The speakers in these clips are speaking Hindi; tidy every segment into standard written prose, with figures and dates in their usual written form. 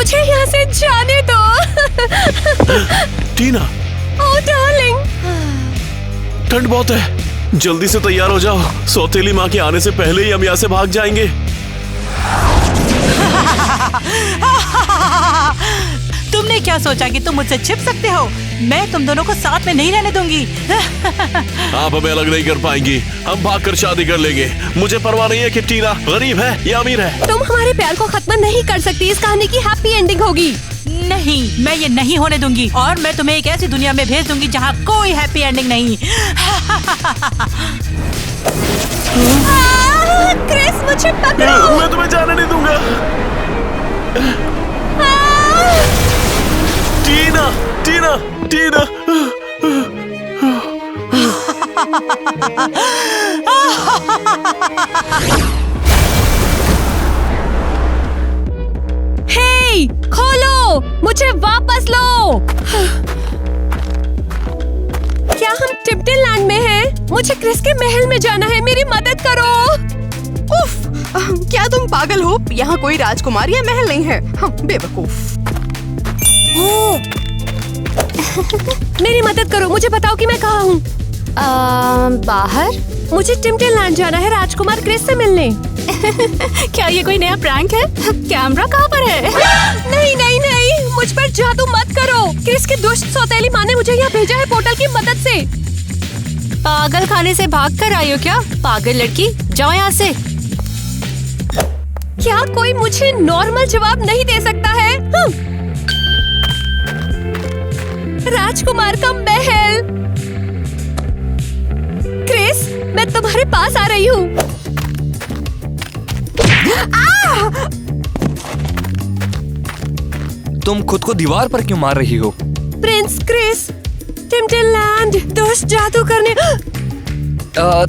मुझे यहाँ से जाने दो। टीना, ओह डार्लिंग। ठंड बहुत है, जल्दी से तैयार हो जाओ। सौतेली माँ के आने से पहले ही हम यहाँ से भाग जाएंगे। तुमने क्या सोचा कि तुम मुझसे छिप सकते हो? मैं तुम दोनों को साथ में नहीं रहने दूंगी। आप हमें अलग नहीं कर पाएंगी। हम भागकर शादी कर लेंगे। मुझे परवाह नहीं है कि टीना गरीब है या अमीर है। तुम हमारे प्यार को खत्म नहीं कर सकती। इस कहानी की हैप्पी एंडिंग होगी। नहीं, मैं ये नहीं होने दूंगी और मैं तुम्हें एक ऐसी दुनिया में भेज दूंगी जहाँ कोई हैप्पी एंडिंग नहीं। क्रिस मुझे पकड़ो। मैं तुम्हें जाने नहीं दूंगा। टीना, टीना, टीना। हे, खोलो, मुझे वापस लो। क्या हम टिप्टन लैंड में हैं? मुझे क्रिस के महल में जाना है। मेरी मदद करो। उफ, क्या तुम पागल हो? यहाँ कोई राजकुमार या महल नहीं है। बेवकूफ। मेरी मदद करो। मुझे बताओ कि मैं कहाँ हूँ। बाहर? मुझे टिप्टन लैंड जाना है राजकुमार क्रिस से मिलने। क्या ये कोई नया प्रैंक है? कैमरा कहाँ पर है? नहीं नहीं नहीं, मुझ पर जादू मत करो। क्रिस की दुष्ट सौतेली माँ ने मुझे यहाँ भेजा है पोर्टल की मदद से। पागल खाने से भाग कर आई हो क्या? पागल लड़की, जाओ यहाँ से। क्या कोई मुझे नॉर्मल जवाब नहीं दे सकता है? राजकुमार का महल। क्रिस, मैं तुम्हारे पास आ रही हूँ। तुम खुद को दीवार पर क्यों मार रही हो? प्रिंस क्रिस, टिप्टन लैंड दुष्ट जादू करने।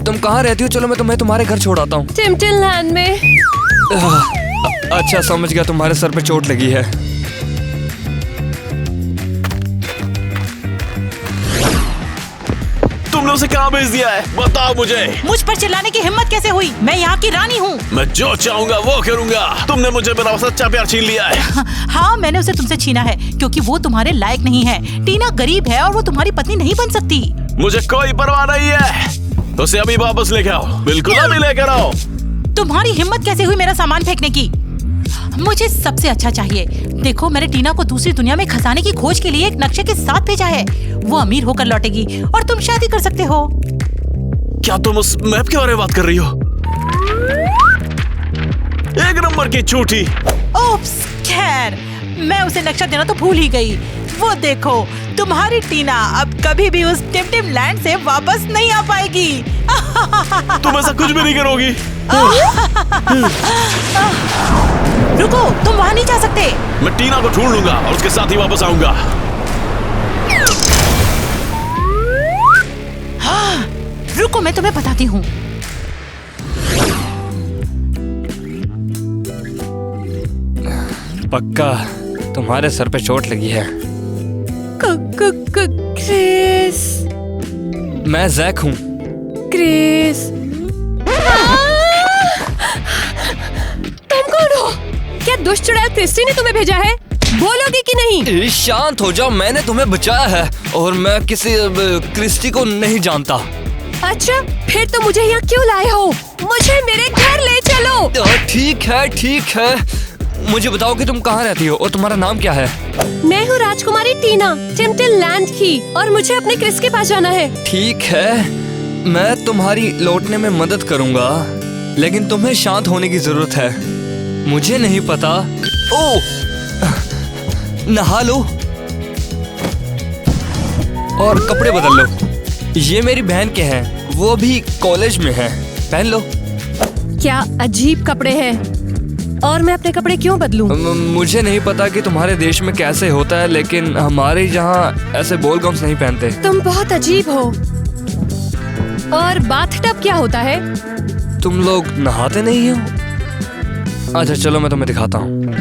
तुम कहाँ रहती हो? चलो मैं तुम्हें तुम्हारे घर छोड़ आता हूँ। टिप्टन लैंड में। अच्छा समझ गया, तुम्हारे सर पे चोट लगी है। तुमने उसे कहाँ भेज दिया है? बताओ मुझे। मुझ पर चिल्लाने की हिम्मत कैसे हुई? मैं यहाँ की रानी हूँ। मैं जो चाहूंगा वो करूंगा। तुमने मुझे मेरा सच्चा प्यार छीन लिया है। हाँ, मैंने उसे तुमसे छीना है क्योंकि वो तुम्हारे लायक नहीं है। टीना गरीब है और वो तुम्हारी पत्नी नहीं बन सकती। मुझे कोई परवाह नहीं है। उसे अभी वापस लेके आओ। बिल्कुल अभी लेकर आओ। तुम्हारी हिम्मत कैसे हुई मेरा सामान फेंकने की? मुझे सबसे अच्छा चाहिए। देखो, मैंने टीना को दूसरी दुनिया में खजाने की खोज के लिए एक नक्शे के साथ भेजा है। वो अमीर होकर लौटेगी और तुम शादी कर सकते हो। क्या तुम उस मैप के बारे में बात कर रही हो? एक नंबर की झूठी। ओप्स, खैर, मैं उसे नक्शा देना तो भूल ही गई। वो देखो, तुम्हारी टीना अब कभी भी उस टिमटिम लैंड से वापस नहीं आ पाएगी। तुम ऐसा कुछ भी नहीं करोगी। रुको, तुम वहाँ नहीं जा सकते। मैं टीना को ढूंढ लूंगा और उसके साथ ही वापस आऊंगा। हाँ, रुको, मैं तुम्हें बताती हूँ। पक्का तुम्हारे सर पे चोट लगी है। क्रिस। मैं जैक हूँ। क्रिस। तुम कौन हो? क्या दुष्ट चुड़ैल क्रिस्टी ने तुम्हें भेजा है? बोलोगे कि नहीं? शांत हो जाओ, मैंने तुम्हें बचाया है और मैं किसी क्रिस्टी को नहीं जानता। अच्छा, फिर तो मुझे यहाँ क्यों लाए हो? मुझे मेरे घर ले चलो। ठीक है, ठीक है। मुझे बताओ कि तुम कहाँ रहती हो और तुम्हारा नाम क्या है? मैं हूँ राजकुमारी टीना, टिप्टन लैंड की, और मुझे अपने क्रिस के पास जाना है। ठीक है, मैं तुम्हारी लौटने में मदद करूंगा, लेकिन तुम्हें शांत होने की जरूरत है। मुझे नहीं पता। ओह, नहा लो और कपड़े बदल लो। ये मेरी बहन के हैं, वो भी कॉलेज में है। पहन लो। क्या अजीब कपड़े हैं। और मैं अपने कपड़े क्यों बदलूं? मुझे नहीं पता कि तुम्हारे देश में कैसे होता है, लेकिन हमारे यहाँ ऐसे बॉल गम्स नहीं पहनते। तुम बहुत अजीब हो। और बाथटब क्या होता है? तुम लोग नहाते नहीं हो? अच्छा चलो मैं तुम्हें दिखाता हूँ।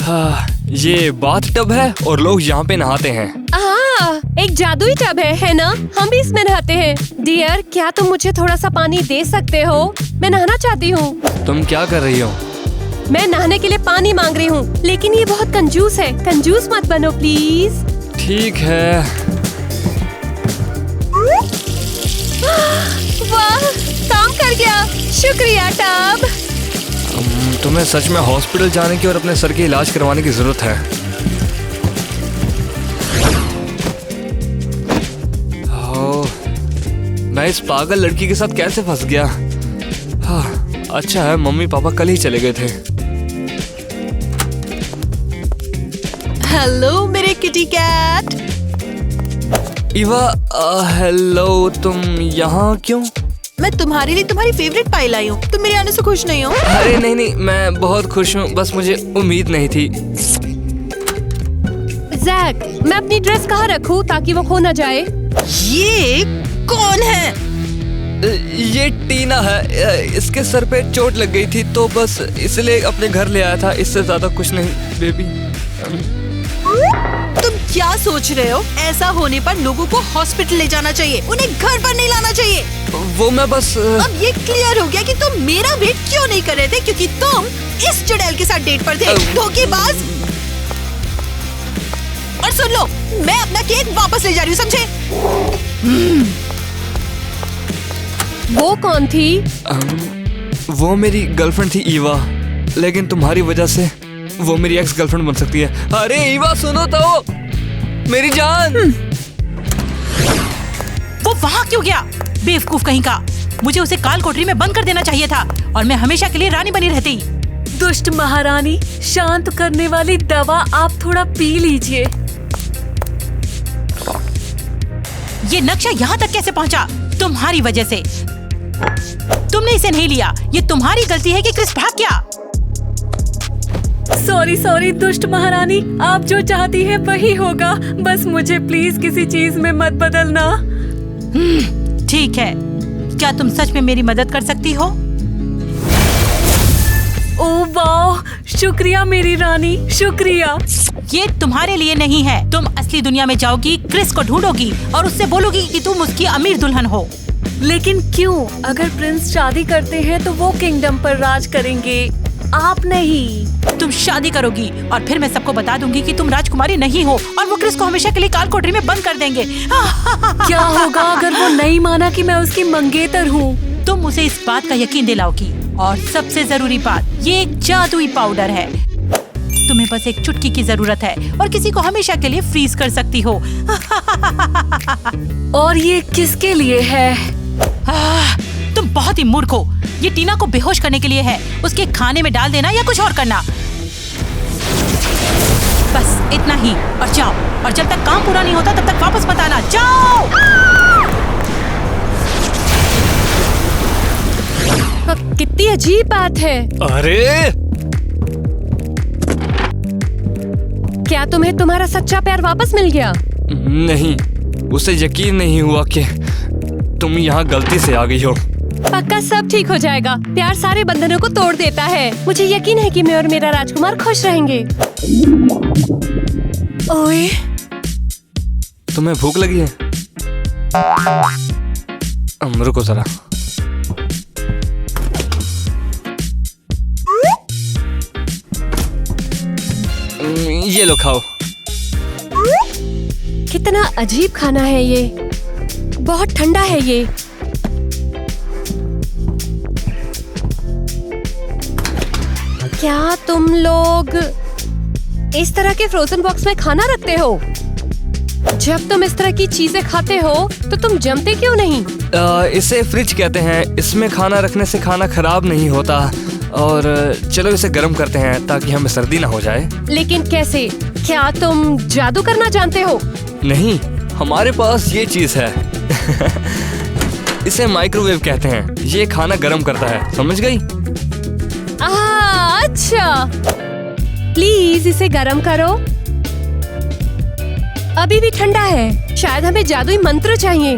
हाँ, ये बाथटब है और लोग यहाँ पे नहाते हैं। एक जादुई टब है ना? हम भी इसमें नहाते हैं। डियर, क्या तुम मुझे थोड़ा सा पानी दे सकते हो? मैं नहाना चाहती हूँ। तुम क्या कर रही हो? मैं नहाने के लिए पानी मांग रही हूँ, लेकिन ये बहुत कंजूस है। कंजूस मत बनो प्लीज। ठीक है। वाह, काम कर गया। शुक्रिया टब। तुम्हें सच में हॉस्पिटल जाने की और अपने सर के इलाज करवाने की जरूरत है। ओह, मैं इस पागल लड़की के साथ कैसे फंस गया। हाँ, अच्छा है मम्मी पापा कल ही चले गए थे। हेलो मेरे किटी कैट। इवा, हेलो, तुम यहाँ क्यों? मैं तुम्हारे लिए तुम्हारी फेवरेट पाई लाई हूँ। तुम मेरे आने से खुश नहीं हो? अरे नहीं नहीं, मैं बहुत खुश हूँ, बस मुझे उम्मीद नहीं थी। जैक, मैं अपनी ड्रेस कहाँ रखूँ ताकि वो खो न जाए? ये कौन है? ये टीना है। इसके सर पे चोट लग गई थी तो बस इसलिए अपने घर ले आया था, इससे ज्यादा कुछ नहीं बेबी। तुम क्या सोच रहे हो? ऐसा होने पर लोगों को हॉस्पिटल ले जाना चाहिए, उन्हें घर पर नहीं लाना चाहिए। वो मैं बस अब ये क्लियर हो गया कि तुम मेरा वेट क्यों नहीं कर रहे थे, क्योंकि तुम इस चुड़ैल के साथ डेट पर थे, धोखेबाज। और सुन लो, मैं अपना केक वापस ले जा रही हूँ, समझे? वो कौन थी? वो मेरी गर्लफ्रेंड थी ईवा, लेकिन तुम्हारी वजह से वो मेरी एक्स गर्लफ्रेंड बन सकती है। अरे ईवा सुनो तो, मेरी जान। वो वहाँ क्यों गया? बेवकूफ कहीं का। मुझे उसे काल कोठरी में बंद कर देना चाहिए था और मैं हमेशा के लिए रानी बनी रहती। दुष्ट महारानी, शांत करने वाली दवा आप थोड़ा पी लीजिए। ये नक्शा यहाँ तक कैसे पहुँचा? तुम्हारी वजह से। तुमने इसे नहीं लिया, ये तुम्हारी गलती है कि क्रिस भाग गया। सॉरी दुष्ट महारानी, आप जो चाहती है वही होगा। बस मुझे प्लीज किसी चीज में मत बदलना। ठीक है, क्या तुम सच में मेरी मदद कर सकती हो? ओह वाह, शुक्रिया मेरी रानी, शुक्रिया। ये तुम्हारे लिए नहीं है। तुम असली दुनिया में जाओगी, क्रिस को ढूंढोगी और उससे बोलोगी कि तुम उसकी अमीर दुल्हन हो। लेकिन क्यों? अगर प्रिंस शादी करते हैं तो वो किंगडम पर राज करेंगे, आप नहीं। तुम शादी करोगी और फिर मैं सबको बता दूंगी कि तुम राजकुमारी नहीं हो और वो क्रिस को हमेशा के लिए काल कोठरी में बंद कर देंगे। क्या होगा अगर वो नहीं माना कि मैं उसकी मंगेतर हूँ? तुम उसे इस बात का यकीन दिलाओगी। और सबसे जरूरी बात, ये एक जादुई पाउडर है। तुम्हें बस एक चुटकी की जरूरत है और किसी को हमेशा के लिए फ्रीज कर सकती हो। और ये किसके लिए है? तुम बहुत ही मूर्ख हो। ये टीना को बेहोश करने के लिए है। उसके खाने में डाल देना या कुछ और करना। बस इतना ही, और जाओ। और जब तक काम पूरा नहीं होता तब तक वापस मत आना। जाओ। कितनी अजीब बात है। अरे क्या तुम्हें तुम्हारा सच्चा प्यार वापस मिल गया? नहीं, उसे यकीन नहीं हुआ कि तुम यहाँ गलती से आ गई हो। पक्का सब ठीक हो जाएगा। प्यार सारे बंधनों को तोड़ देता है। मुझे यकीन है कि मैं और मेरा राजकुमार खुश रहेंगे। ओए, तुम्हें भूख लगी है? रुको जरा। ये लो खाओ। कितना अजीब खाना है ये। बहुत ठंडा है ये। क्या तुम लोग इस तरह के फ्रोजन बॉक्स में खाना रखते हो? जब तुम इस तरह की चीजें खाते हो तो तुम जमते क्यों नहीं? इसे फ्रिज कहते हैं। इसमें खाना रखने से खाना खराब नहीं होता। और चलो इसे गर्म करते हैं ताकि हमें सर्दी ना हो जाए। लेकिन कैसे? क्या तुम जादू करना जानते हो? नहीं, हमारे पास ये चीज है। इसे माइक्रोवेव कहते हैं। ये खाना गर्म करता है, समझ गई? अच्छा, प्लीज इसे गर्म करो। अभी भी ठंडा है। शायद हमें जादुई मंत्र चाहिए।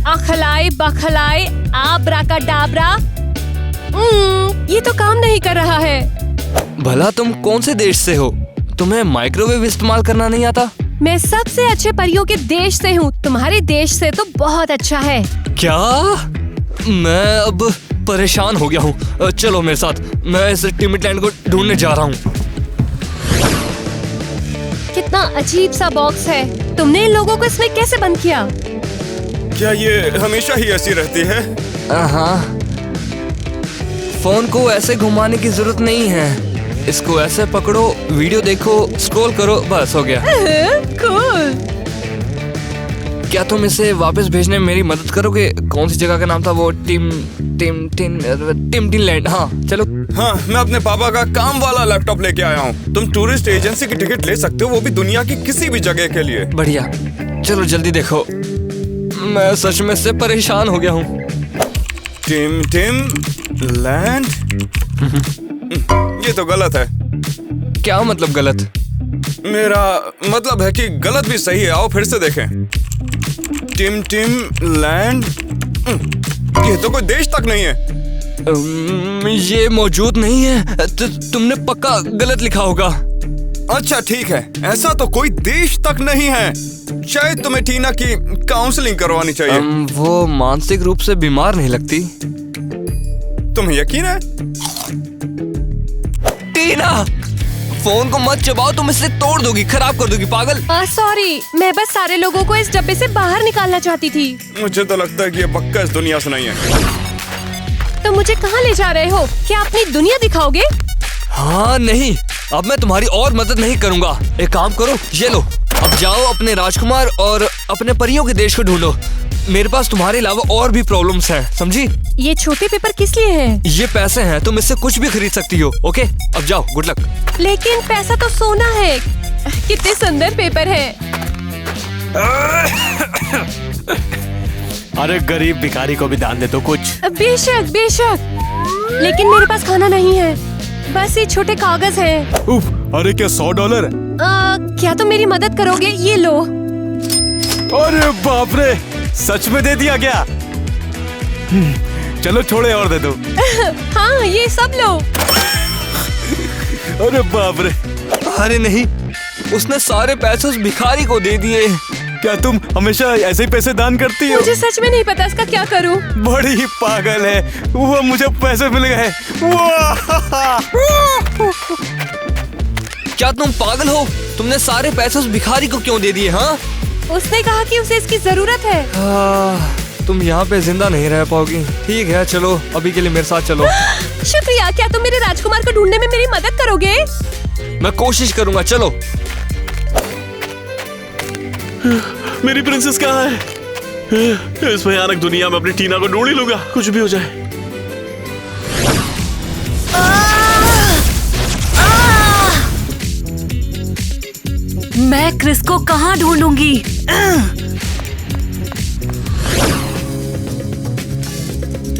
अखलाए बखलाए आब्राकाडाब्रा। ये तो काम नहीं कर रहा है। भला तुम कौन से देश से हो? तुम्हें माइक्रोवेव इस्तेमाल करना नहीं आता? मैं सबसे अच्छे परियों के देश से हूँ। तुम्हारे देश से तो बहुत अच्छा है। क्या? मैं अब परेशान हो गया हूँ। चलो मेरे साथ, मैं इस टिमिटलैंड को ढूंढने जा रहा हूँ। कितना अजीब सा बॉक्स है। तुमने इन लोगों को इसमें कैसे बंद किया? क्या ये हमेशा ही ऐसी रहती है? हाँ, फोन को ऐसे घुमाने की जरूरत नहीं है। इसको ऐसे पकड़ो, वीडियो देखो, स्क्रॉल करो, बस हो गया। कूल। क्या तुम इसे वापस भेजने में मेरी मदद करोगे? कौन सी जगह का नाम था वो? टिमटिनलैंड। हाँ चलो। हाँ, मैं अपने पापा का काम वाला लैपटॉप लेके आया हूँ। तुम टूरिस्ट एजेंसी की टिकट ले सकते हो, वो भी दुनिया की किसी भी जगह के लिए। बढ़िया, चलो जल्दी देखो। मैं सच में से परेशान हो गया हूँ। टिमटिनलैंड? ये तो गलत है। क्या मतलब गलत? मेरा मतलब है कि गलत भी सही है। आओ फिर से देखें। टिमटिनलैंड, ये तो कोई देश तक नहीं है। ये मौजूद नहीं है। तुमने पक्का गलत लिखा होगा। अच्छा ठीक है, ऐसा तो कोई देश तक नहीं है। शायद तुम्हें टीना की काउंसलिंग करवानी चाहिए। वो मानसिक रूप से बीमार नहीं लगती। तुम्हें यकीन है? टीना, फोन को मत चबाओ, तुम इसे तोड़ दोगी, खराब कर दोगी, पागल। सॉरी, मैं बस सारे लोगों को इस डब्बे से बाहर निकालना चाहती थी। मुझे तो लगता है कि ये पक्का इस दुनिया से नहीं है। तो मुझे कहाँ ले जा रहे हो? क्या अपनी दुनिया दिखाओगे? हाँ नहीं, अब मैं तुम्हारी और मदद नहीं करूँगा। एक काम करो, ये लो, अब जाओ अपने राजकुमार और अपने परियों के देश को ढूंढो। मेरे पास तुम्हारे अलावा और भी प्रॉब्लम्स हैं, समझी? ये छोटे पेपर किस लिए हैं? ये पैसे हैं, तुम इससे कुछ भी खरीद सकती हो। ओके, अब जाओ, गुड लक। लेकिन पैसा तो सोना है। कितने सुंदर पेपर है। अरे गरीब भिखारी को भी दान दे दो कुछ। बेशक बेशक, लेकिन मेरे पास खाना नहीं है, बस ये छोटे कागज हैं। उफ, अरे क्या $100? क्या तुम मेरी मदद करोगे? ये लो। अरे बाप रे, सच में दे दिया क्या? चलो थोड़े और दे दो। हाँ, ये सब लो। अरे बाप रे। अरे नहीं, उसने सारे पैसे उस भिखारी को दे दिए। क्या तुम हमेशा ऐसे ही पैसे दान करती हो? मुझे सच में नहीं पता इसका क्या करूं। बड़ी ही पागल है वो, मुझे पैसे मिल गए। क्या तुम पागल हो? तुमने सारे पैसे उस भिखारी को क्यों दे दिए? हाँ, उसने कहा कि उसे इसकी जरूरत है। तुम यहाँ पे जिंदा नहीं रह पाओगी। ठीक है, चलो अभी के लिए मेरे साथ चलो। शुक्रिया। क्या तुम मेरे राजकुमार को ढूंढने में मेरी मदद करोगे? मैं कोशिश करूंगा, चलो। मेरी प्रिंसेस कहाँ है? इस भयानक दुनिया में अपनी टीना को ढूंढ ही लूंगा, कुछ भी हो जाए। मैं क्रिस को कहाँ ढूंढूंगी?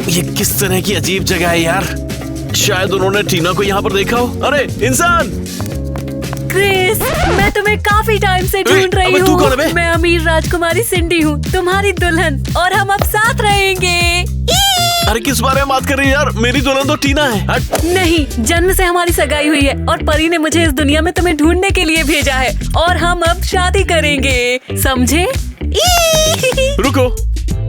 ये किस तरह की अजीब जगह है यार। शायद उन्होंने टीना को यहाँ पर देखा हो। अरे इंसान! क्रिस, मैं तुम्हें काफी टाइम से ढूंढ रही अबे तू कौन है बे? हूँ। मैं अमीर राजकुमारी सिंडी हूँ, तुम्हारी दुल्हन, और हम अब साथ रहेंगे। अरे किस बारे में बात कर रही है यार? मेरी दुल्हन तो टीना है। हट। नहीं, जन्म से हमारी सगाई हुई है और परी ने मुझे इस दुनिया में तुम्हें ढूंढने के लिए भेजा है और हम अब शादी करेंगे, समझे? रुको,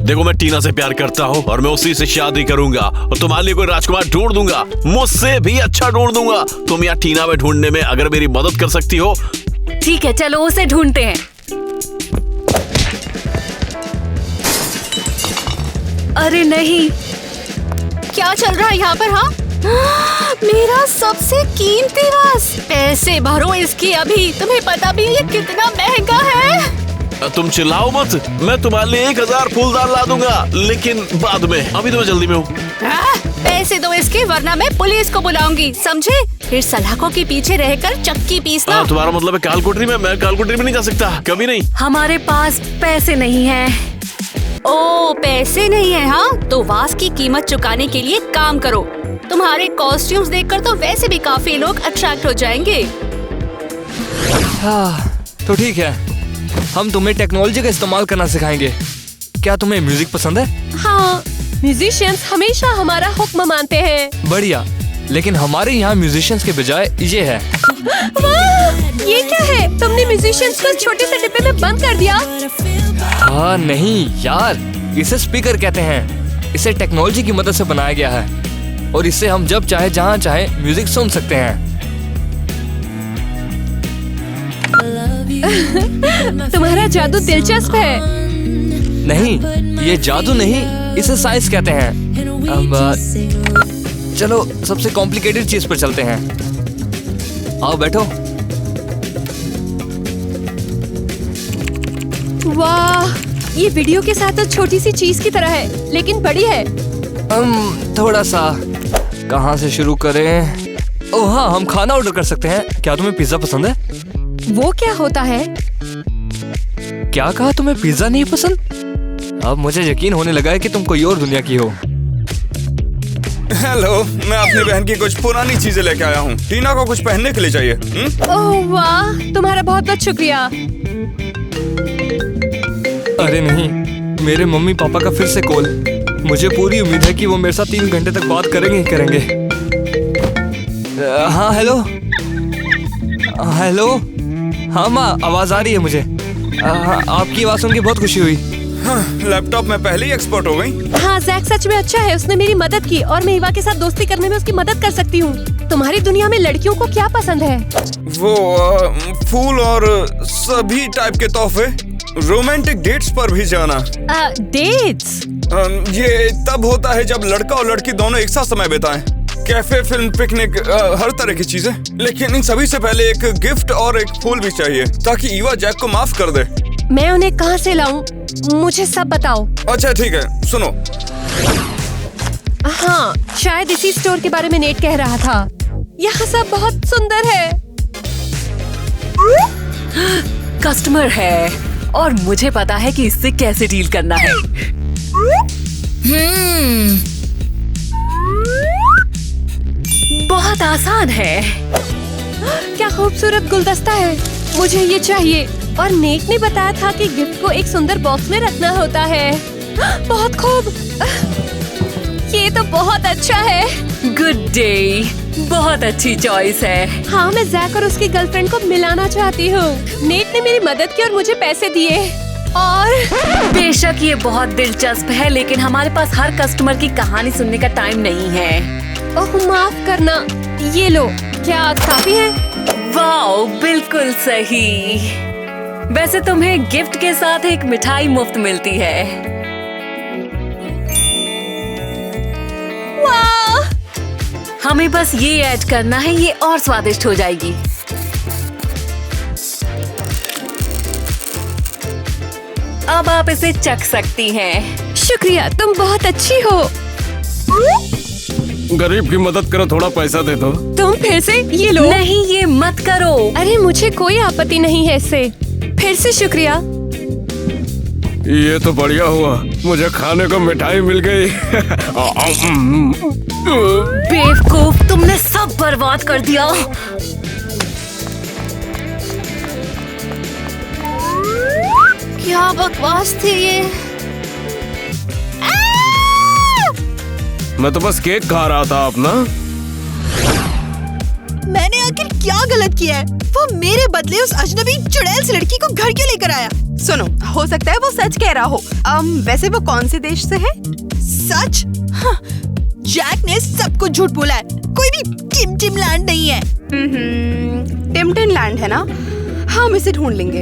देखो मैं टीना से प्यार करता हूँ और मैं उसी से शादी करूंगा और तुम्हारे लिए कोई राजकुमार ढूंढ दूंगा, मुझसे भी अच्छा ढूंढ दूंगा। तुम यहाँ टीना में ढूंढने में अगर मेरी मदद कर सकती हो। ठीक है, चलो उसे ढूंढते हैं। अरे नहीं, क्या चल रहा है यहाँ पर? हाँ, मेरा सबसे कीमती वस्तु। पैसे भरो इसकी अभी। तुम्हें पता भी है ये कितना महंगा है? तुम चिल्लाओ मत, मैं तुम्हारे लिए 1000 फूलदार ला दूंगा, लेकिन बाद में। अभी तो मैं जल्दी में हूँ। पैसे दो इसके, वरना मैं पुलिस को बुलाऊंगी, समझे? फिर सलाखों के पीछे रहकर चक्की पीसना। तुम्हारा मतलब है कालकोठरी में? मैं कालकोठरी में नहीं जा सकता, कभी नहीं। हमारे पास पैसे नहीं हैं। ओ, पैसे नहीं है? हाँ, तो वास की कीमत चुकाने के लिए काम करो। तुम्हारे कॉस्ट्यूम्स देखकर तो वैसे भी काफी लोग अट्रैक्ट हो जाएंगे। तो ठीक है, हम तुम्हें टेक्नोलॉजी का इस्तेमाल करना सिखाएंगे। क्या तुम्हें म्यूजिक पसंद है? हाँ, म्यूजिशियंस हमेशा हमारा हुक्म मानते हैं। बढ़िया, लेकिन हमारे यहाँ म्यूजिशियंस के बजाय ये है। वाह, ये क्या है? तुमने म्यूजिशियंस को छोटे से डिब्बे में बंद कर दिया। हाँ नहीं यार, इसे स्पीकर कहते हैं। इसे टेक्नोलॉजी की मदद से बनाया गया है और इससे हम जब चाहे जहाँ चाहे म्यूजिक सुन सकते हैं। तुम्हारा जादू दिलचस्प है। नहीं, ये जादू नहीं, इसे साइंस कहते हैं। अब चलो सबसे कॉम्प्लिकेटेड चीज पर चलते हैं। आओ बैठो। वाह, ये वीडियो के साथ तो छोटी सी चीज की तरह है, लेकिन बड़ी है। थोड़ा सा कहाँ से शुरू करें? ओह हाँ, हम खाना ऑर्डर कर सकते हैं। क्या तुम्हें पिज्जा पसंद है? वो क्या होता है? क्या कहा, तुम्हें पिज्जा नहीं पसंद? अब मुझे यकीन होने लगा है कि तुम कोई और दुनिया की हो। हेलो, मैं अपनी बहन की कुछ पुरानी चीजें लेके आया हूँ। टीना को कुछ पहनने के लिए चाहिए। ओह वाह, तुम्हारा बहुत बहुत शुक्रिया। अरे नहीं, मेरे मम्मी पापा का फिर से कॉल। मुझे पूरी उम्मीद है कि वो मेरे साथ 3 घंटे तक बात करेंगे ही करेंगे। हाँ हेलो। हेलो। हाँ माँ, आवाज आ रही है मुझे। आपकी आवाज सुन के बहुत खुशी हुई। हाँ, लैपटॉप में पहले ही एक्सपर्ट हो गई। हाँ, जैक सच में अच्छा है। उसने मेरी मदद की और मैं ईवा के साथ दोस्ती करने में उसकी मदद कर सकती हूँ। तुम्हारी दुनिया में लड़कियों को क्या पसंद है? वो फूल और सभी टाइप के तोहफे, रोमांटिक डेट्स पर भी जाना। डेट्स? ये तब होता है जब लड़का और लड़की दोनों एक साथ समय बिताएं। कैफे, फिल्म, पिकनिक, हर तरह की चीजें। लेकिन इन सभी से पहले एक गिफ्ट और एक फूल भी चाहिए ताकि ईवा जैक को माफ कर दे। मैं उन्हें कहाँ से लाऊं? मुझे सब बताओ। अच्छा ठीक है, सुनो। हाँ, शायद इसी स्टोर के बारे में नेट कह रहा था। यहाँ सब बहुत सुंदर है। कस्टमर है और मुझे पता है कि इससे कैसे डील करना है। बहुत आसान है। क्या खूबसूरत गुलदस्ता है, मुझे ये चाहिए। और नेट ने बताया था कि गिफ्ट को एक सुंदर बॉक्स में रखना होता है। बहुत खूब, ये तो बहुत अच्छा है। गुड डे, बहुत अच्छी चॉइस है। हाँ, मैं जैक और उसकी गर्लफ्रेंड को मिलाना चाहती हूँ। नेट ने मेरी मदद की और मुझे पैसे दिए। और बेशक ये बहुत दिलचस्प है, लेकिन हमारे पास हर कस्टमर की कहानी सुनने का टाइम नहीं है। ओह माफ करना, ये लो, क्या काफी है? वाओ, बिल्कुल सही। वैसे तुम्हें गिफ्ट के साथ एक मिठाई मुफ्त मिलती है। वाह! हमें बस ये ऐड करना है, ये और स्वादिष्ट हो जाएगी। अब आप इसे चख सकती हैं। शुक्रिया, तुम बहुत अच्छी हो। गरीब की मदद करो, थोड़ा पैसा दे दो। तुम फिर से ये लो। नहीं, ये मत करो। अरे मुझे कोई आपत्ति नहीं है इससे। फिर से शुक्रिया। ये तो बढ़िया हुआ, मुझे खाने को मिठाई मिल गई। बेवकूफ, तुमने सब बर्बाद कर दिया। क्या बकवास थी ये। मैं तो बस केक खा रहा था अपना। मैंने आखिर क्या गलत किया है? वो मेरे बदले उस अजनबी चुड़ैल सी लड़की को घर क्यों लेकर आया? सुनो, हो सकता है वो सच कह रहा हो। वैसे वो कौन से देश से है? सच? हाँ, जैक ने सब कुछ झूठ बोला है। कोई भी टिम लैंड नहीं है। टिमटिन लैंड है ना? हम इसे ढूंढ लेंगे।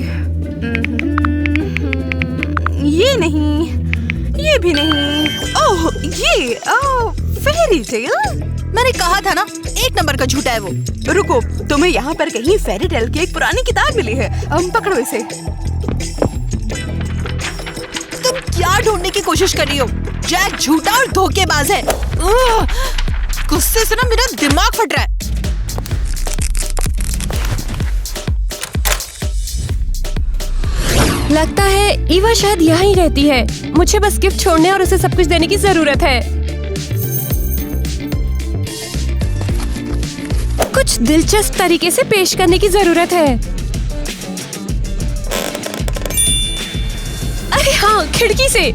ये नहीं, ये भी नहीं। ओह, ये फेरी टेल। मैंने कहा था ना, 1 नंबर का झूठा है वो। रुको, तुम्हें यहाँ पर कहीं फेरी टेल की एक पुरानी किताब मिली है। पकड़ो इसे। तुम क्या ढूंढने की कोशिश कर रही हो? जैक झूठा और धोखेबाज है। गुस्से से ना मेरा दिमाग फट रहा है। लगता है ईवा शायद यहाँ ही रहती है। मुझे बस गिफ्ट छोड़ने और उसे सब कुछ देने की जरूरत है। कुछ दिलचस्प तरीके से पेश करने की जरूरत है। अरे हाँ, खिड़की से।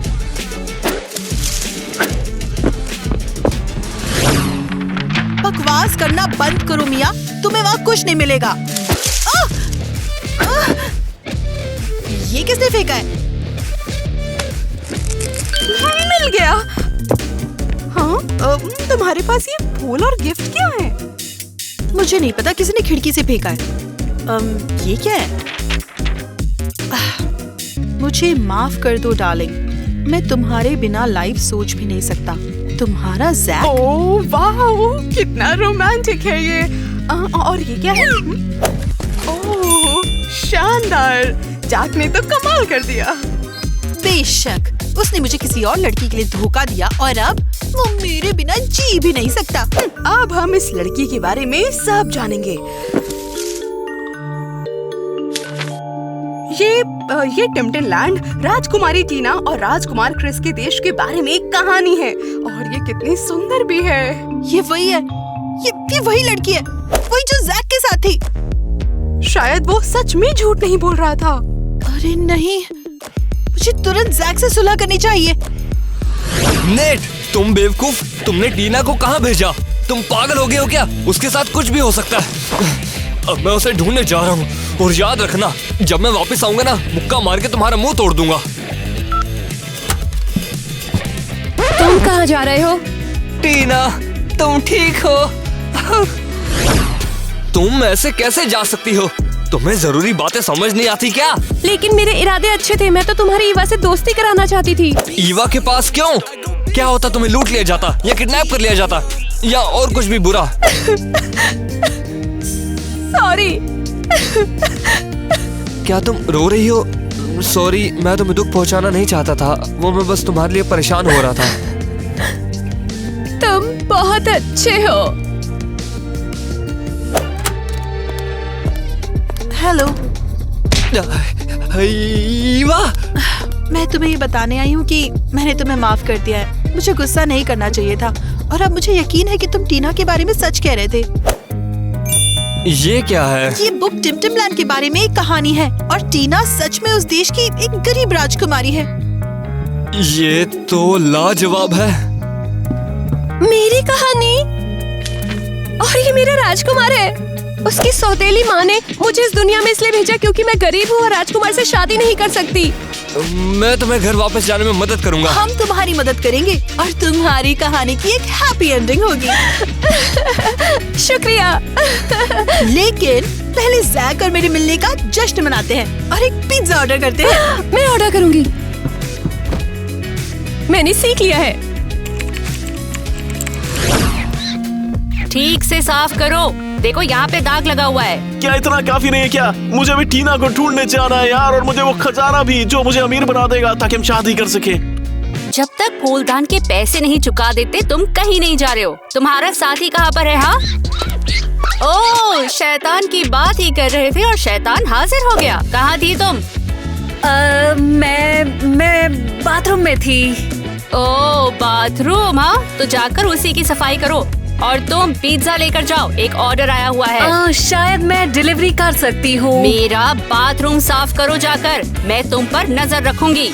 बकवास करना बंद करो मिया, तुम्हें वहाँ कुछ नहीं मिलेगा। ये किसने फेंका है? मिल गया। तुम्हारे पास ये फूल और गिफ्ट क्या है? मुझे नहीं पता, किसी ने खिड़की से फेंका है। ये क्या है? मुझे माफ कर दो डार्लिंग, मैं तुम्हारे बिना लाइफ सोच भी नहीं सकता। तुम्हारा जैक। ओह वाह, कितना रोमांटिक है ये। और ये क्या है? ओह शानदार, जैक ने तो कमाल कर दिया। बेशक, उसने मुझे किसी और लड़की के लिए धोखा दिया और अब वो मेरे बिना जी भी नहीं सकता। अब हम इस लड़की के बारे में सब जानेंगे। ये टिम्पटन लैंड राजकुमारी टीना और राजकुमार क्रिस के देश के बारे में एक कहानी है और ये कितनी सुंदर भी है। ये वही है, ये वही लड़की है, वही जो जैक के साथ थी। शायद वो सच में झूठ नहीं बोल रहा था। अरे नहीं, मुझे तुरंत जैक से सुलह करनी चाहिए। नेट, तुम बेवकूफ, तुमने टीना को कहाँ भेजा? तुम पागल हो गए हो क्या? उसके साथ कुछ भी हो सकता है। अब मैं उसे ढूंढने जा रहा हूँ और याद रखना, जब मैं वापस आऊंगा ना, मुक्का मार के तुम्हारा मुंह तोड़ दूंगा। तुम कहाँ जा रहे हो? टीना, तुम ठीक हो? तुम ऐसे कैसे जा सकती हो? तुम्हें जरूरी बातें समझ नहीं आती क्या? लेकिन मेरे इरादे अच्छे थे, मैं तो तुम्हारी ईवा से दोस्ती कराना चाहती थी। ईवा के पास क्यों? क्या होता, तुम्हें लूट लिया जाता या किडनैप कर लिया जाता या और कुछ भी बुरा? सॉरी। क्या तुम रो रही हो? सॉरी, मैं तुम्हें दुख पहुंचाना नहीं चाहता था, वो मैं बस तुम्हारे लिए परेशान हो रहा था। तुम बहुत अच्छे हो। हेलो ईवा, मैं तुम्हें ये बताने आई हूँ कि मैंने तुम्हें माफ कर दिया है। मुझे गुस्सा नहीं करना चाहिए था और अब मुझे यकीन है कि तुम टीना के बारे में सच कह रहे थे। ये क्या है? ये बुक टिम्पटन लैंड के बारे में एक कहानी है और टीना सच में उस देश की एक गरीब राजकुमारी है। ये तो लाजवाब है। मेरी कहानी? और ये मेरा राजकुमार है। उसकी सौतेली माँ ने मुझे इस दुनिया में इसलिए भेजा क्योंकि मैं गरीब हूँ और राजकुमार से शादी नहीं कर सकती। मैं तुम्हें घर वापस जाने में मदद करूंगा। हम तुम्हारी मदद करेंगे और तुम्हारी कहानी की एक हैप्पी एंडिंग होगी। शुक्रिया। लेकिन पहले जैक और मेरे मिलने का जश्न मनाते हैं और एक पिज्जा ऑर्डर करते हैं। मैं ऑर्डर करूंगी। मैंने सीख लिया है। ठीक से साफ करो, देखो यहाँ पे दाग लगा हुआ है। क्या इतना काफी नहीं है क्या? मुझे भी टीना को ढूंढने जाना है यार, और मुझे वो खजाना भी जो मुझे अमीर बना देगा ताकि हम शादी कर सके। जब तक फूलदान के पैसे नहीं चुका देते तुम कहीं नहीं जा रहे हो। तुम्हारा साथी कहाँ पर है? हाँ, ओह, शैतान की बात ही कर रहे थे और शैतान हाजिर हो गया। कहाँ थी तुम? मैं बाथरूम में थी। ओह, बाथरूम? हाँ, तो जाकर उसी की सफाई करो और तुम पिज्जा लेकर जाओ, एक ऑर्डर आया हुआ है। शायद मैं डिलीवरी कर सकती हूँ। मेरा बाथरूम साफ करो जाकर, मैं तुम पर नजर रखूंगी।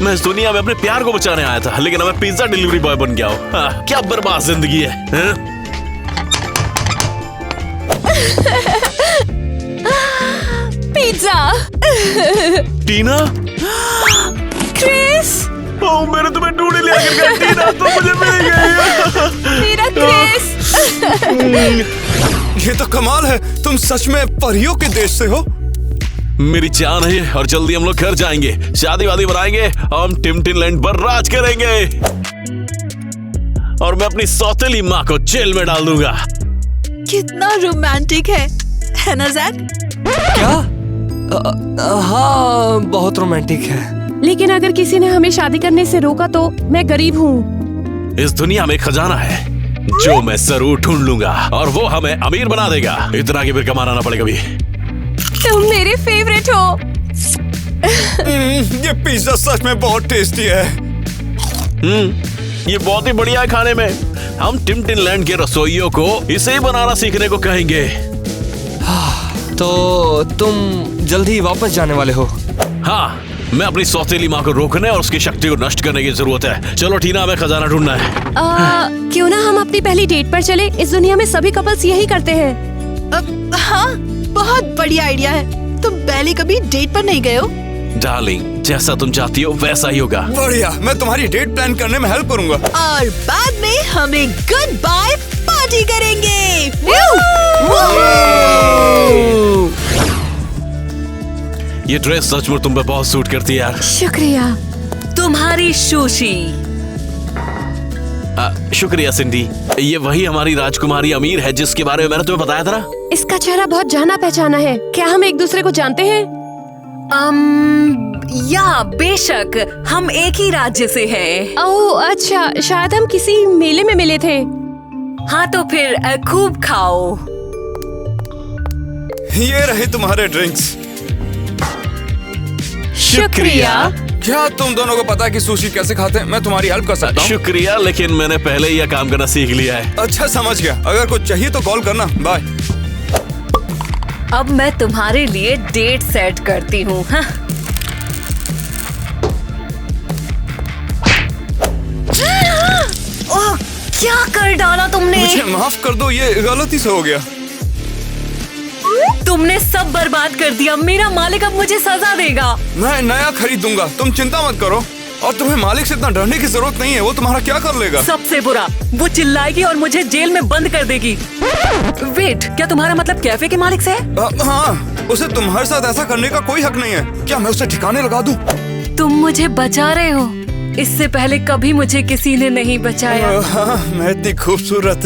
मैं इस दुनिया में अपने प्यार को बचाने आया था, लेकिन अब मैं पिज्जा डिलीवरी बॉय बन गया हूँ। क्या बर्बाद जिंदगी है। पिज्जा। टीना, क्रिस, ओह, मैंने तुम्हें ढूंढ लिया। टीना तो मुझे मिल गई। मेरा क्रिस। ये तो कमाल है, तुम सच में परियों के देश से हो। मेरी जान है, और जल्दी हम लोग घर जाएंगे, शादी वादी बनाएंगे, हम टिम्पटन लैंड पर राज करेंगे और मैं अपनी सौतेली माँ को जेल में डाल दूंगा। कितना रोमांटिक है ना जैक? क्या? हाँ, बहुत रोमांटिक है। लेकिन अगर किसी ने हमें शादी करने से रोका तो मैं गरीब हूँ। इस दुनिया में एक खजाना है जो मैं जरूर ढूंढ लूंगा और वो हमें अमीर बना देगा। इतना कि फिर कमाना ना पड़े कभी। तुम मेरे फेवरेट हो। ये पिज्जा सच में बहुत टेस्टी है। ये बहुत ही बढ़िया है खाने में। हम टिम्पटन लैंड के रसोइयों को इसे बनाना सीखने को कहेंगे। तो तुम जल्दी वापस जाने वाले हो? हाँ, मैं अपनी सौतेली माँ को रोकने और उसकी शक्ति को नष्ट करने की जरूरत है। चलो टीना, हमें खजाना ढूंढना है। क्यों ना हम अपनी पहली डेट पर चले? इस दुनिया में सभी कपल्स यही करते हैं। हाँ, बहुत बढ़िया आइडिया है। तुम पहले कभी डेट पर नहीं गए हो? डार्लिंग, जैसा तुम चाहती हो वैसा ही होगा। बढ़िया, मैं तुम्हारी डेट प्लान करने में हेल्प करूंगा। और बाद में हमें गुड बाय पार्टी करेंगे। ये ड्रेस सचमुच तुम पे बहुत सूट करती है यार। शुक्रिया। तुम्हारी सुशी। शुक्रिया सिंडी। ये वही हमारी राजकुमारी अमीर है जिसके बारे में मैंने तुम्हें बताया था ना। इसका चेहरा बहुत जाना पहचाना है। क्या हम एक दूसरे को जानते हैं? या बेशक, हम एक ही राज्य से हैं। ओह अच्छा, शायद हम किसी मेले में मिले थे। हाँ तो फिर खूब खाओ। ये रहे तुम्हारे ड्रिंक्स। शुक्रिया। क्या तुम दोनों को पता है कि सुशी कैसे खाते हैं? मैं तुम्हारी हेल्प कर सकता हूँ। शुक्रिया, लेकिन मैंने पहले ही यह काम करना सीख लिया है। अच्छा समझ गया, अगर कुछ चाहिए तो कॉल करना। बाय। अब मैं तुम्हारे लिए डेट सेट करती हूँ। हाँ? ओह, क्या कर डाला तुमने? मुझे माफ कर दो, ये गलती से हो गया। तुमने सब बर्बाद कर दिया। मेरा मालिक अब मुझे सजा देगा। मैं नया खरीदूंगा, तुम चिंता मत करो। और तुम्हें मालिक से इतना डरने की जरूरत नहीं है, वो तुम्हारा क्या कर लेगा? सबसे बुरा, वो चिल्लाएगी और मुझे जेल में बंद कर देगी। वेट, क्या तुम्हारा मतलब कैफे के मालिक से है? हाँ, उसे तुम्हारे साथ ऐसा करने का कोई हक नहीं है। क्या मैं उसे ठिकाने लगा दूं? तुम मुझे बचा रहे हो। इससे पहले कभी मुझे किसी ने नहीं बचाया। हाँ, मैं इतनी खूबसूरत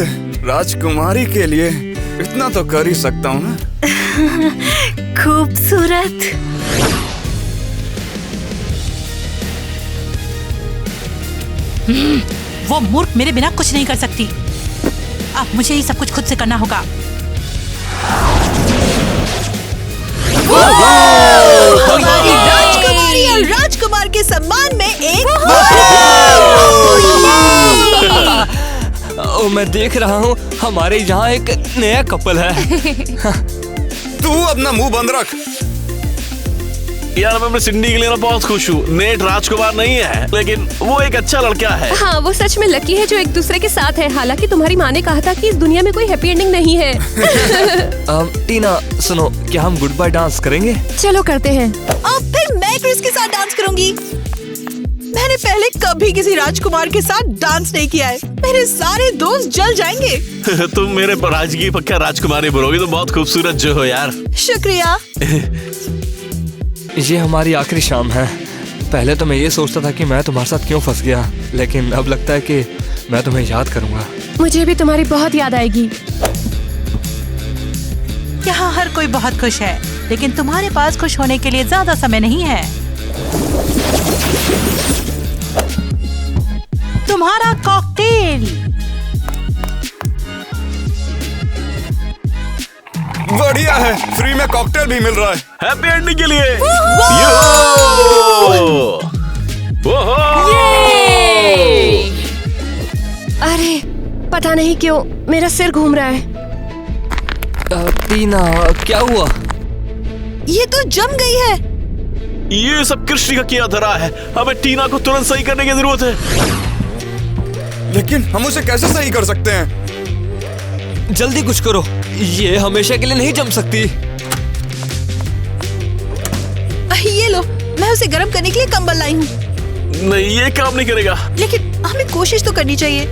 राजकुमारी के लिए इतना तो कर ही सकता हूँ ना। खूबसूरत। वो मूर्ख मेरे बिना कुछ नहीं कर सकती। अब मुझे ये सब कुछ खुद से करना होगा। हमारी राजकुमारी और राजकुमार के सम्मान में एक ओ, मैं देख रहा हूँ हमारे यहाँ एक नया कपल है। तू अपना मुंह बंद रख। यार मैं अपने सिंडी के लिए ना बहुत खुश हूँ। नेट राजकुमार नहीं है, लेकिन वो एक अच्छा लड़का है। हाँ, वो सच में लकी है जो एक दूसरे के साथ है। हालांकि तुम्हारी माँ ने कहा था कि इस दुनिया में कोई हैप्पी एंडिंग नहीं है। टीना सुनो, क्या हम गुड बाय डांस करेंगे? चलो करते हैं। और फिर मैं क्रिस के साथ डांस करूंगी। मैंने पहले कभी किसी राजकुमार के साथ डांस नहीं किया है। मेरे सारे दोस्त जल जाएंगे। तुम मेरे राजगी पक्का राजकुमारी बनोगी। तुम बहुत खूबसूरत जो हो यार। शुक्रिया। ये हमारी आखिरी शाम है। पहले तो मैं ये सोचता था कि मैं तुम्हारे साथ क्यों फंस गया, लेकिन अब लगता है कि मैं तुम्हें याद करूंगा। मुझे भी तुम्हारी बहुत याद आएगी। यहाँ हर कोई बहुत खुश है, लेकिन तुम्हारे पास खुश होने के लिए ज्यादा समय नहीं है। तुम्हारा कॉकटेल। बढ़िया है, फ्री में कॉकटेल भी मिल रहा है। हैप्पी एंडिंग के लिए। अरे पता नहीं क्यों मेरा सिर घूम रहा है। टीना क्या हुआ? ये तो जम गई है। ये सब कृष्ण का किया धरा है। हमें टीना को तुरंत सही करने की जरूरत है। लेकिन हम उसे कैसे सही कर सकते हैं? जल्दी कुछ करो, ये हमेशा के लिए नहीं जम सकती। ये लो, मैं उसे गर्म करने के लिए कंबल लाई हूँ। नहीं, ये काम नहीं करेगा। लेकिन हमें कोशिश तो करनी चाहिए।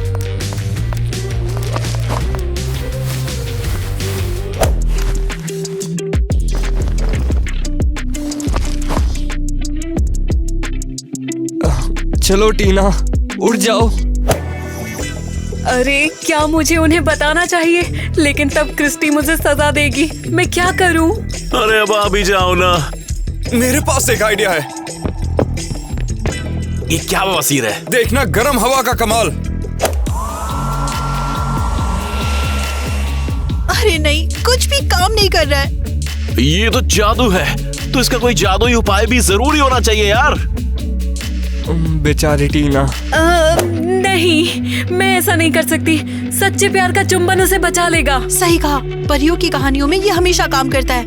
चलो टीना, उठ जाओ। अरे क्या मुझे उन्हें बताना चाहिए? लेकिन तब क्रिस्टी मुझे सजा देगी। मैं क्या करूं? अरे अब आ भी जाओ ना। मेरे पास एक आइडिया है। ये क्या बवासीर है? देखना गर्म हवा का कमाल। अरे नहीं, कुछ भी काम नहीं कर रहा है। ये तो जादू है, तो इसका कोई जादुई उपाय भी जरूरी होना चाहिए यार। बेचारी टीना। नहीं, मैं ऐसा नहीं कर सकती। सच्चे प्यार का चुंबन उसे बचा लेगा। सही कहा, परियों की कहानियों में ये हमेशा काम करता है।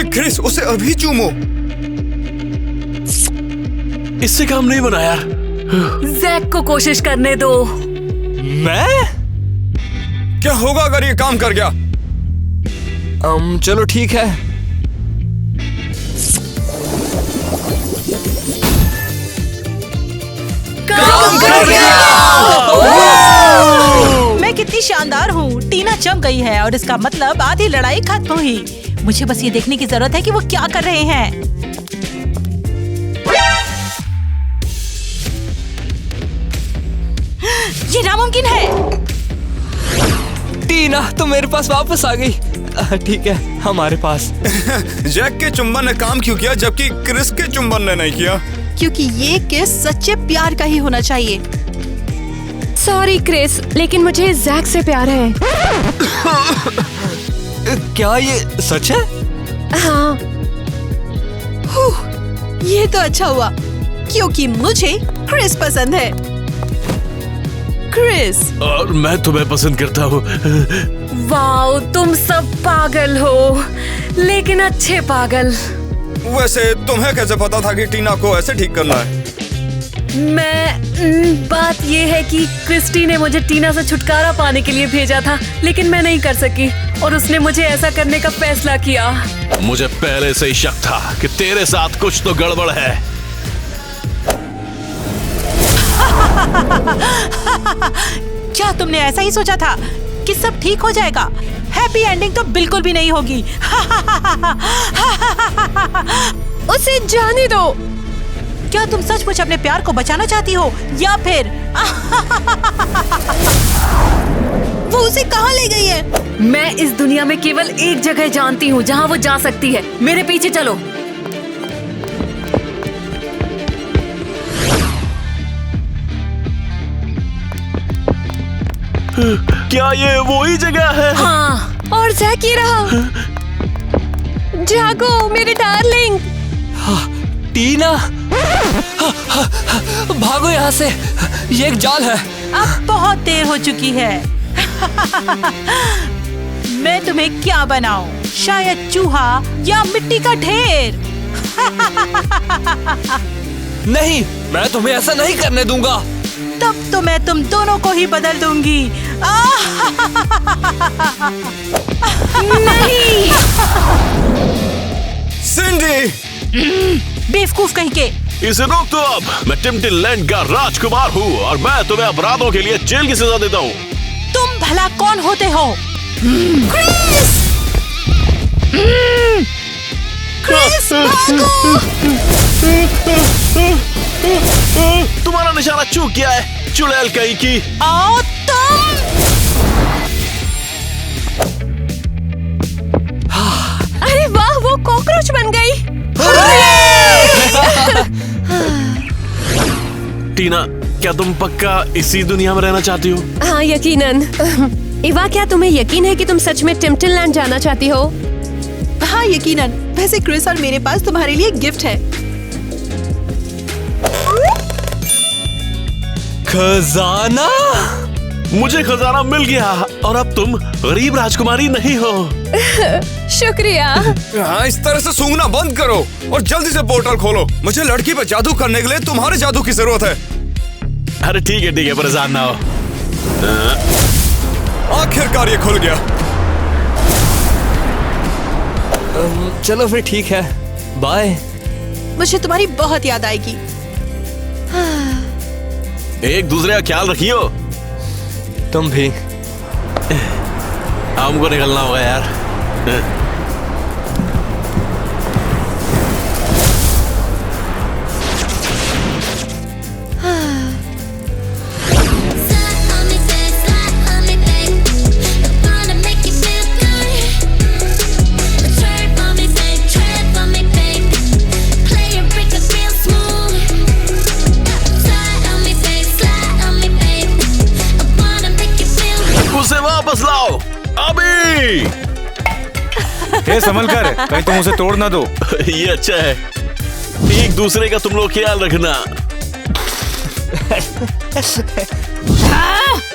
क्रिस, उसे अभी चूमो। इससे काम नहीं बना यार। जैक को कोशिश करने दो। मैं? क्या होगा अगर ये काम कर गया? चलो ठीक है। काम कर गया। मैं कितनी शानदार हूँ। टीना जम गई है और इसका मतलब आधी लड़ाई खत्म हुई। मुझे बस ये देखने की जरूरत है कि वो क्या कर रहे हैं। ये नामुमकिन है। टीना तो मेरे पास वापस आ गई। ठीक है, हमारे पास। जैक के चुंबन ने काम क्यों किया जबकि क्रिस के चुंबन ने नहीं किया? क्योंकि ये किस सच्चे प्यार का ही होना चाहिए। सॉरी क्रिस, लेकिन मुझे जैक से प्यार है। क्या ये सच है? हाँ। ये तो अच्छा हुआ क्योंकि मुझे क्रिस पसंद है। क्रिस, और मैं तुम्हें पसंद करता हूँ। वाओ, तुम सब पागल हो, लेकिन अच्छे पागल। वैसे तुम्हें कैसे पता था कि टीना को ऐसे ठीक करना है? बात ये है कि क्रिस्टी ने मुझे टीना से छुटकारा पाने के लिए भेजा था, लेकिन मैं नहीं कर सकी और उसने मुझे ऐसा करने का फैसला किया। मुझे पहले से ही शक था कि तेरे साथ कुछ तो गड़बड़ है। क्या तुमने ऐसा ही सोचा था कि सब ठीक हो जाएगा? हैप्पी एंडिंग तो बिल्कुल भी नहीं होगी। उसे जाने दो। क्या तुम सचमुच अपने प्यार को बचाना चाहती हो या फिर वो उसे कहाँ ले गई है? मैं इस दुनिया में केवल एक जगह जानती हूँ जहाँ वो जा सकती है। मेरे पीछे चलो। क्या ये वही जगह है? हाँ। और जैक ही रहा। जागो मेरे डार्लिंग। टीना, भागो यहाँ से, ये एक जाल है। अब बहुत देर हो चुकी है। मैं तुम्हें क्या बनाऊं? शायद चूहा या मिट्टी का ढेर। नहीं, मैं तुम्हें ऐसा नहीं करने दूंगा। तब तो मैं तुम दोनों को ही बदल दूंगी। नहीं। सिंडी! बेवकूफ कहीं के। इसे रोक दो अब। मैं टिम्टिनलैंड का राजकुमार हूँ और मैं तुम्हें अपराधों के लिए जेल की सजा देता हूँ। तुम भला कौन होते हो? क्रिस! क्रिस, भागो! तुम्हारा निशाना चूक गया है, चुड़ैल कहीं की। आओ तुम। अरे वाह, वो कॉकरोच बन गई। टीना, क्या तुम पक्का इसी दुनिया में रहना चाहती हो? हाँ, यकीनन। इवा, क्या तुम्हें यकीन है कि तुम सच में टिम्टिनलैंड जाना चाहती हो? हाँ, यकीनन। वैसे क्रिस और मेरे पास तुम्हारे लिए गिफ्ट है। खजाना? मुझे खजाना मिल गया और अब तुम गरीब राजकुमारी नहीं हो। शुक्रिया। हाँ, इस तरह से सूंघना बंद करो और जल्दी से पोर्टल खोलो। मुझे लड़की पे जादू करने के लिए तुम्हारे जादू की जरूरत है। अरे ठीक है, परेशान ना हो। आखिरकार ये खुल गया। चलो फिर ठीक है, बाय। मुझे तुम्हारी बहुत याद आएगी। एक दूसरे का ख्याल रखियो। तुम भी। हमको निकलना होगा यार। उसे वापस लाओ अभी। ये संभल कर, कहीं तुम उसे तोड़ ना दो। ये अच्छा है। एक दूसरे का तुम लोग ख्याल रखना।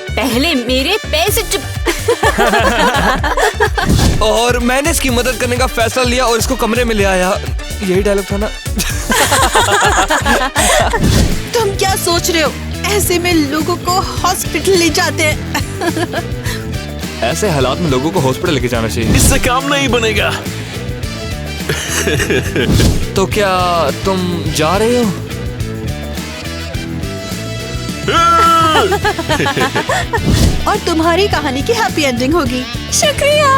पहले मेरे पैसे और मैंने इसकी मदद करने का फैसला लिया और इसको कमरे में ले आया। यही डायलॉग था ना? तुम क्या सोच रहे हो? ऐसे में लोगों को हॉस्पिटल ले जाते हैं। ऐसे हालात में लोगों को हॉस्पिटल लेके जाना चाहिए। इससे काम नहीं बनेगा। तो क्या तुम जा रहे हो? और तुम्हारी कहानी की हैप्पी एंडिंग होगी। शुक्रिया।